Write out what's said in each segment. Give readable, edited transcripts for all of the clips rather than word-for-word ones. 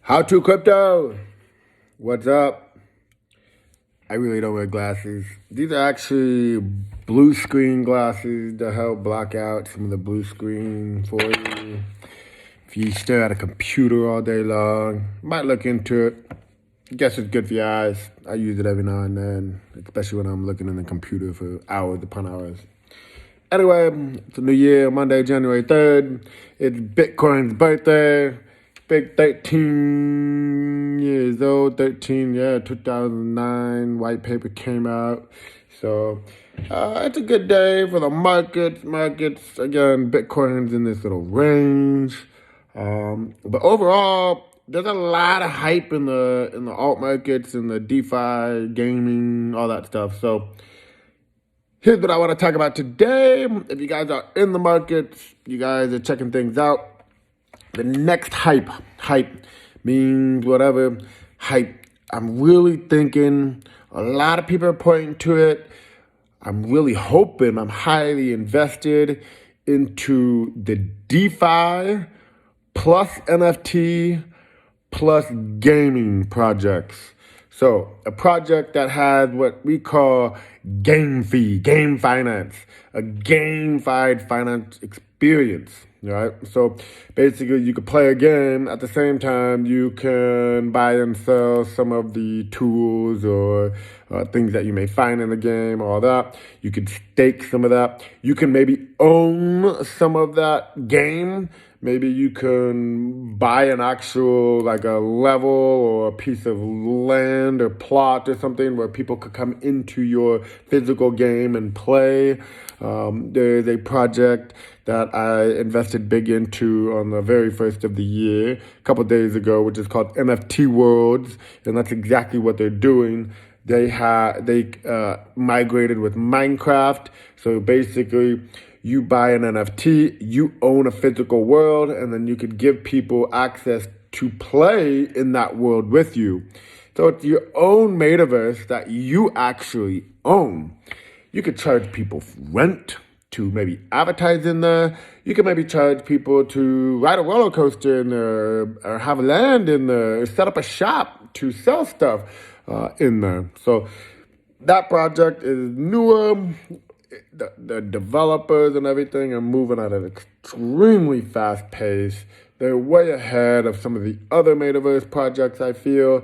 How to crypto? What's up? I really don't wear glasses. These are actually blue screen glasses to help block out some of the blue screen for you. If you stare at a computer all day long, might look into it. I guess it's good for your eyes. I use it every now and then, especially when I'm looking in the computer for hours upon hours. Anyway, it's a new year, Monday, January 3rd. It's Bitcoin's birthday. Big 13 years old, 2009, white paper came out. So it's a good day for the markets. Markets, again, Bitcoin's in this little range. But overall, there's a lot of hype in the alt markets, in the DeFi, gaming, all that stuff. So here's what I want to talk about today. If you guys are in the markets, you guys are checking things out. The next hype means whatever hype. I'm really thinking a lot of people are pointing to it. I'm really hoping, I'm highly invested into the DeFi plus NFT plus gaming projects. So a project that has what we call Gamefi, game finance, a gamified finance experience, right? So basically you could play a game at the same time you can buy and sell some of the tools or things that you may find in the game, all that. You could stake some of that. You can maybe own some of that game. Maybe you can buy an actual, like a level or a piece of land or plot or something where people could come into your physical game and play. There's a project that I invested big into on the very first of the year, a couple days ago, which is called NFT Worlds, and that's exactly what they're doing. They migrated with Minecraft, so basically you buy an NFT, you own a physical world, and then you could give people access to play in that world with you. So it's your own metaverse that you actually own. You could charge people rent to maybe advertise in there. You can maybe charge people to ride a roller coaster in there, or have land in there, or set up a shop to sell stuff in there. So that project is newer. The developers and everything are moving at an extremely fast pace. They're way ahead of some of the other metaverse projects, I feel,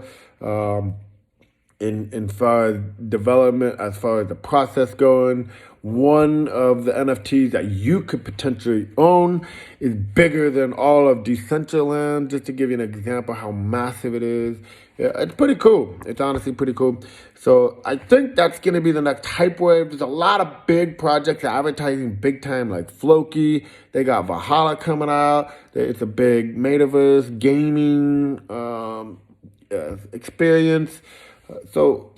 in far as development, as far as the process going. One of the NFTs that you could potentially own is bigger than all of Decentraland, just to give you an example how massive it is. Yeah, it's pretty cool. It's honestly pretty cool. So I think that's going to be the next hype wave. There's a lot of big projects advertising big time, like Floki. They got Valhalla coming out. It's a big metaverse gaming experience. So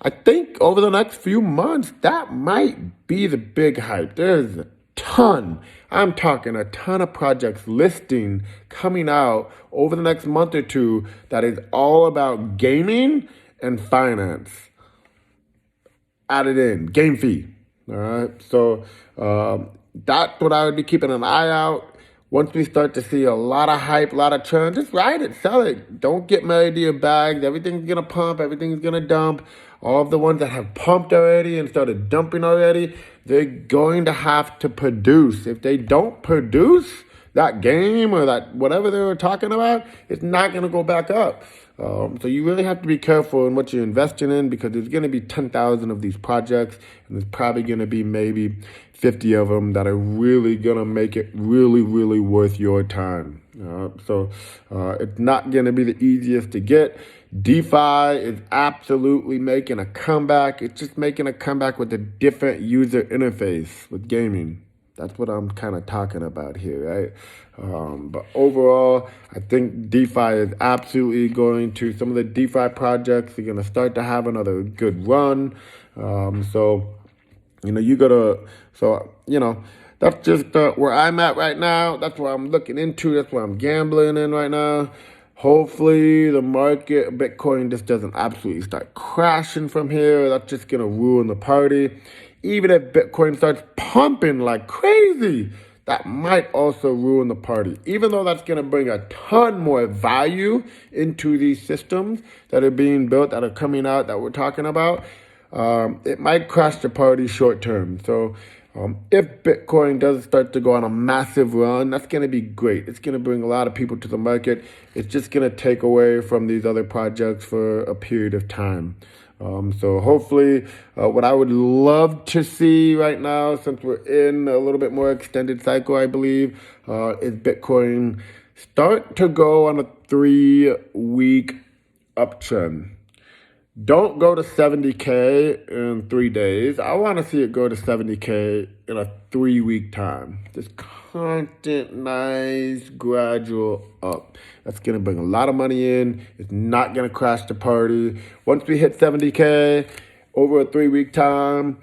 I think over the next few months, that might be the big hype. There's a ton. I'm talking a ton of projects listing coming out over the next month or two that is all about gaming and finance. Added in, Gamefi. All right. So that's what I would be keeping an eye out. Once we start to see a lot of hype, a lot of trend, just ride it, sell it. Don't get married to your bags. Everything's going to pump. Everything's going to dump. All of the ones that have pumped already and started dumping already, they're going to have to produce. If they don't produce that game or that whatever they were talking about, it's not going to go back up. So you really have to be careful in what you're investing in, because there's going to be 10,000 of these projects, and there's probably going to be maybe 50 of them that are really going to make it really, really worth your time. So it's not going to be the easiest to get. DeFi is absolutely making a comeback. It's just making a comeback with a different user interface with gaming. That's what I'm kind of talking about here, right? But overall, I think DeFi is absolutely going to, some of the DeFi projects are going to start to have another good run. That's just where I'm at right now. That's what I'm looking into. That's what I'm gambling in right now. Hopefully the market, Bitcoin just doesn't absolutely start crashing from here. That's just going to ruin the party. Even if Bitcoin starts pumping like crazy, that might also ruin the party. Even though that's going to bring a ton more value into these systems that are being built, that are coming out, that we're talking about, it might crash the party short term. So if Bitcoin does start to go on a massive run, that's going to be great. It's going to bring a lot of people to the market. It's just going to take away from these other projects for a period of time. So hopefully, what I would love to see right now, since we're in a little bit more extended cycle, I believe, is Bitcoin start to go on a 3-week uptrend. Don't go to 70K in 3 days. I want to see it go to 70K in a 3-week time. Just constant, nice, gradual up. That's going to bring a lot of money in. It's not going to crash the party. Once we hit 70K over a 3-week time,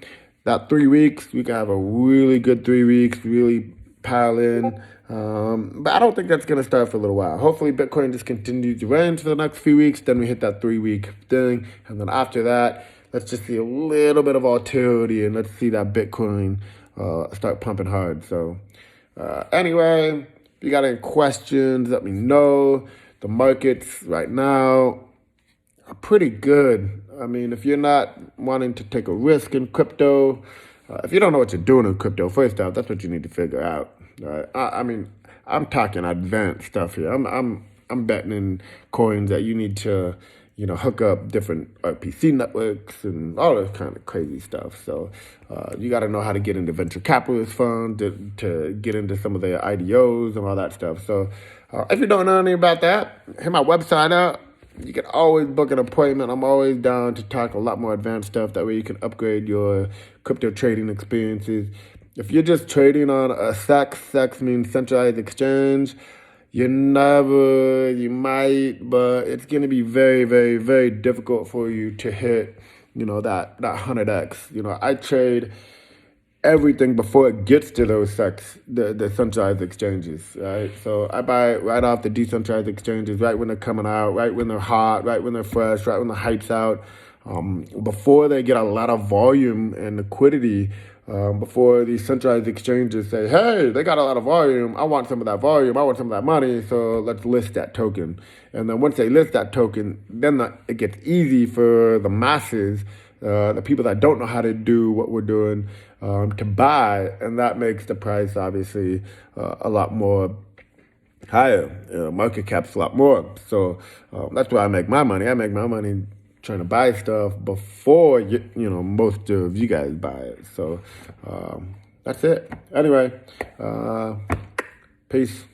that 3 weeks, we can have a really good 3 weeks, really pile in. But I don't think that's going to start for a little while. Hopefully, Bitcoin just continues to range for the next few weeks. Then we hit that 3-week thing. And then after that, let's just see a little bit of volatility and let's see that Bitcoin start pumping hard. So anyway, if you got any questions, let me know. The markets right now are pretty good. I mean, if you're not wanting to take a risk in crypto, if you don't know what you're doing in crypto, first off, that's what you need to figure out. I mean, I'm talking advanced stuff here. I'm betting in coins that you need to, hook up different RPC networks and all this kind of crazy stuff. So you got to know how to get into venture capitalist funds to get into some of their IDOs and all that stuff. So if you don't know anything about that, hit my website out. You can always book an appointment. I'm always down to talk a lot more advanced stuff. That way you can upgrade your crypto trading experiences. If you're just trading on a SEX means centralized exchange, you might, but it's going to be very, very, very difficult for you to hit, that 100x. I trade everything before it gets to those the centralized exchanges, right? So I buy right off the decentralized exchanges, right when they're coming out, right when they're hot, right when they're fresh, right when the hype's out, before they get a lot of volume and liquidity. Before these centralized exchanges say, hey, they got a lot of volume, I want some of that volume, I want some of that money, so let's list that token. And then once they list that token, then it gets easy for the masses, the people that don't know how to do what we're doing, to buy, and that makes the price obviously a lot more higher. Market cap's a lot more. So that's where I make my money. I make my money trying to buy stuff before most of you guys buy it. So that's it. Anyway, peace.